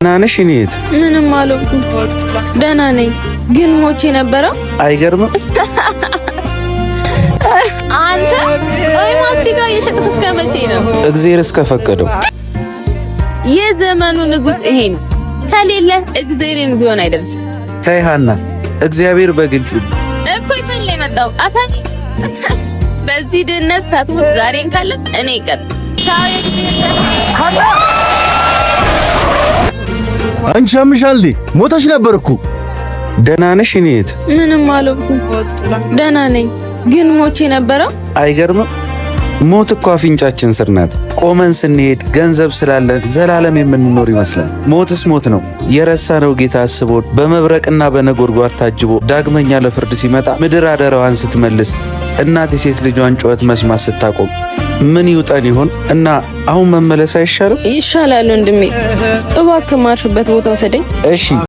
ናነሽ እኔት ምንም አልሆንኩም ደህና ነኝ ግን ሞቼ ነበረ አይገርምም አንተ ቆይ ማስቲካ እየሸጥክ እስከ መቼ ነው እግዚአብሔር እስከፈቀደው የዘመኑ ንጉስ ይሄ ነው ከሌለ እግዚአብሔርም ቢሆን አይደርስም ታይሃና እግዚአብሔር በግልጽ እኮ ይተል የመጣው አሳቢ በዚህ ድነት ሳትሞት ዛሬን ካለ እኔ ይቀር ቻው የእግዚአብሔር አንቺ አምሻል ሞተሽ ነበርኩ ደህና ነሽ እኔት ምንም አልሆንኩም ደህና ነኝ ግን ሞቼ ነበረ አይገርምም ሞት እኮ አፍንጫችን ስር ናት ቆመን ስንሄድ ገንዘብ ስላለን ዘላለም የምንኖር ይመስላል ሞትስ ሞት ነው የረሳነው ጌታ አስቦን በመብረቅና በነጎድጓድ ታጅቦ ዳግመኛ ለፍርድ ሲመጣ ምድር አደራዋን ስትመልስ እናት የሴት ልጇን ጩኸት መስማት ስታቆም ምን ይውጣን ይሆን እና አሁን መመለስ አይሻልም ይሻላል ወንድሜ እባክህ ማርፍበት ቦታ ወሰደኝ እሺ